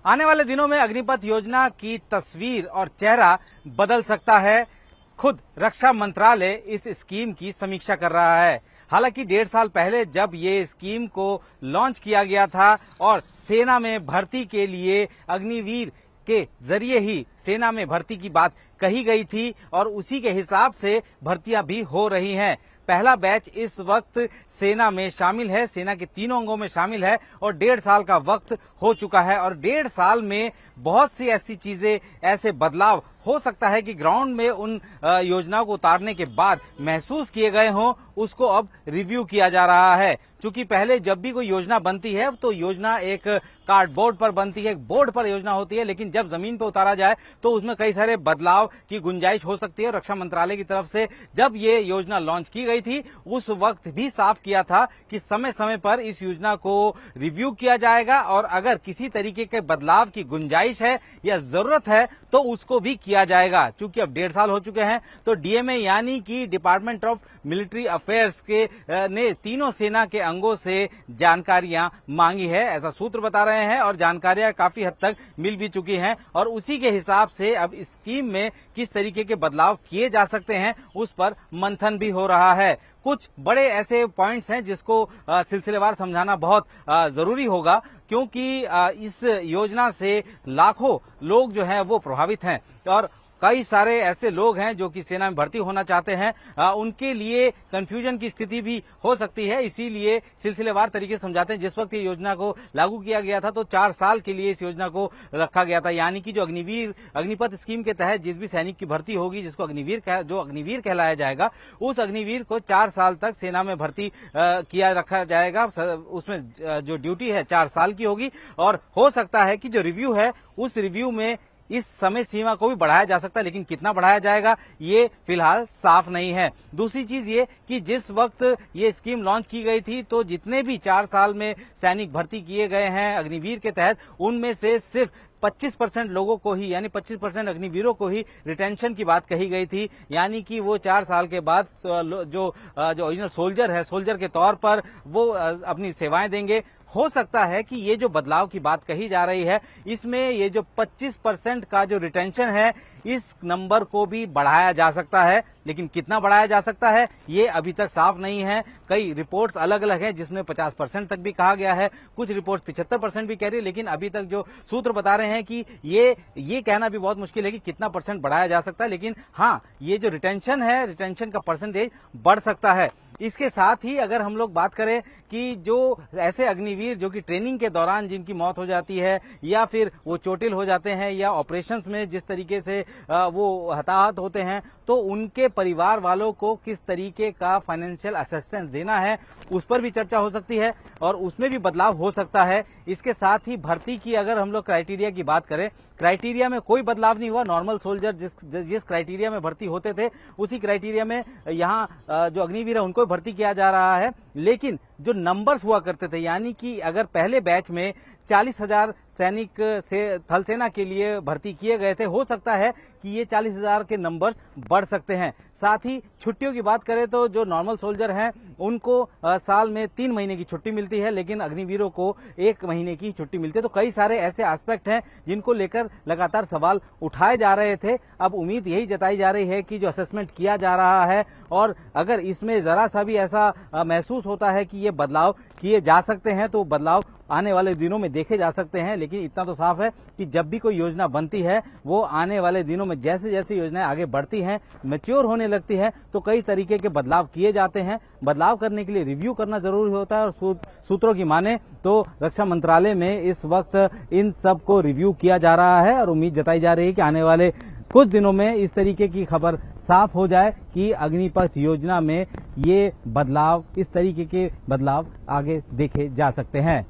आने वाले दिनों में अग्निपथ योजना की तस्वीर और चेहरा बदल सकता है। खुद रक्षा मंत्रालय इस स्कीम की समीक्षा कर रहा है। हालांकि 1.5 साल पहले जब ये स्कीम को लॉन्च किया गया था और सेना में भर्ती के लिए अग्निवीर के जरिए ही सेना में भर्ती की बात कही गई थी और उसी के हिसाब से भर्तियां भी हो रही हैं। पहला बैच इस वक्त सेना में शामिल है, सेना के 3 अंगों में शामिल है और 1.5 साल का वक्त हो चुका है और 1.5 साल में बहुत सी ऐसी चीजें, ऐसे बदलाव हो सकता है कि ग्राउंड में उन योजनाओं को उतारने के बाद महसूस किए गए हों, उसको अब रिव्यू किया जा रहा है। क्योंकि पहले जब भी कोई योजना बनती है तो योजना एक कार्डबोर्ड पर बनती है, एक बोर्ड पर योजना होती है, लेकिन जब जमीन पर उतारा जाए तो उसमें कई सारे बदलाव की गुंजाइश हो सकती है। रक्षा मंत्रालय की तरफ से जब ये योजना लॉन्च की गई थी उस वक्त भी साफ किया था कि समय समय पर इस योजना को रिव्यू किया जाएगा और अगर किसी तरीके के बदलाव की गुंजाइश है या जरूरत है तो उसको भी किया जाएगा। चूंकि अब 1.5 साल हो चुके हैं तो डीएमए यानी कि डिपार्टमेंट ऑफ मिलिट्री अफेयर्स के ने तीनों सेना के अंगों से जानकारियां मांगी है, ऐसा सूत्र बता रहे हैं और जानकारियां काफी हद तक मिल भी चुकी हैं और उसी के हिसाब से अब स्कीम में किस तरीके के बदलाव किए जा सकते हैं उस पर मंथन भी हो रहा है। कुछ बड़े ऐसे पॉइंट्स हैं जिसको सिलसिलेवार समझाना बहुत जरूरी होगा क्योंकि इस योजना से लाखों लोग जो हैं वो प्रभावित हैं और कई सारे ऐसे लोग हैं जो कि सेना में भर्ती होना चाहते हैं, उनके लिए कंफ्यूजन की स्थिति भी हो सकती है। इसीलिए सिलसिलेवार तरीके से समझाते हैं। जिस वक्त ये योजना को लागू किया गया था तो 4 साल के लिए इस योजना को रखा गया था, यानी कि जो अग्निपथ स्कीम के तहत जिस भी सैनिक की भर्ती होगी, जिसको अग्निवीर कहलाया जाएगा, उस अग्निवीर को 4 साल तक सेना में भर्ती किया रखा जाएगा। उसमें जो ड्यूटी है 4 साल की होगी और हो सकता है कि जो रिव्यू है उस रिव्यू में इस समय सीमा को भी बढ़ाया जा सकता है, लेकिन कितना बढ़ाया जाएगा ये फिलहाल साफ नहीं है। दूसरी चीज ये कि जिस वक्त ये स्कीम लॉन्च की गई थी तो जितने भी 4 साल में सैनिक भर्ती किए गए हैं अग्निवीर के तहत, उनमें से सिर्फ 25% लोगों को ही, यानी 25% अग्निवीरों को ही रिटेंशन की बात कही गई थी, यानी कि वो 4 साल के बाद जो ओरिजिनल सोल्जर है, सोल्जर के तौर पर वो अपनी सेवाएं देंगे। हो सकता है कि ये जो बदलाव की बात कही जा रही है इसमें ये जो 25% का जो रिटेंशन है इस नंबर को भी बढ़ाया जा सकता है, लेकिन कितना बढ़ाया जा सकता है ये अभी तक साफ नहीं है। कई रिपोर्ट्स अलग अलग हैं जिसमें 50% तक भी कहा गया है, कुछ रिपोर्ट्स 75% भी कह रही है, लेकिन अभी तक जो सूत्र बता रहे हैं कि ये कहना भी बहुत मुश्किल है कि कितना परसेंट बढ़ाया जा सकता है, लेकिन हाँ, ये जो रिटेंशन है, रिटेंशन का परसेंटेज बढ़ सकता है। इसके साथ ही अगर हम लोग बात करें कि जो ऐसे अग्निवीर जो कि ट्रेनिंग के दौरान जिनकी मौत हो जाती है या फिर वो चोटिल हो जाते हैं या ऑपरेशंस में जिस तरीके से वो हताहत होते हैं, तो उनके परिवार वालों को किस तरीके का फाइनेंशियल असिस्टेंस देना है उस पर भी चर्चा हो सकती है और उसमें भी बदलाव हो सकता है। इसके साथ ही भर्ती की अगर हम लोग क्राइटेरिया की बात करें, क्राइटेरिया में कोई बदलाव नहीं हुआ। नॉर्मल सोल्जर जिस क्राइटेरिया में भर्ती होते थे उसी क्राइटेरिया में यहाँ जो अग्निवीर है उनको भर्ती किया जा रहा है, लेकिन जो नंबर्स हुआ करते थे, यानी कि अगर पहले बैच में 40,000 सैनिक से थल सेना के लिए भर्ती किए गए थे, हो सकता है कि ये 40,000 के नंबर बढ़ सकते हैं। साथ ही छुट्टियों की बात करें तो जो नॉर्मल सोल्जर हैं उनको साल में 3 महीने की छुट्टी मिलती है, लेकिन अग्निवीरों को 1 महीने की छुट्टी मिलती है। तो कई सारे ऐसे एस्पेक्ट हैं जिनको लेकर लगातार सवाल उठाए जा रहे थे। अब उम्मीद यही जताई जा रही है कि जो असेसमेंट किया जा रहा है और अगर इसमें जरा सा भी ऐसा महसूस होता है कि ये बदलाव किए जा सकते हैं तो बदलाव आने वाले दिनों में देखे जा सकते हैं। लेकिन इतना तो साफ है कि जब भी कोई योजना बनती है वो आने वाले दिनों में जैसे जैसे योजनाएं आगे बढ़ती हैं, मैच्योर होने लगती है, तो कई तरीके के बदलाव किए जाते हैं। बदलाव करने के लिए रिव्यू करना जरूरी होता है और सूत्रों की माने तो रक्षा मंत्रालय में इस वक्त इन सब को रिव्यू किया जा रहा है और उम्मीद जताई जा रही है कि आने वाले कुछ दिनों में इस तरीके की खबर साफ हो जाए कि अग्निपथ योजना में ये बदलाव, इस तरीके के बदलाव आगे देखे जा सकते हैं।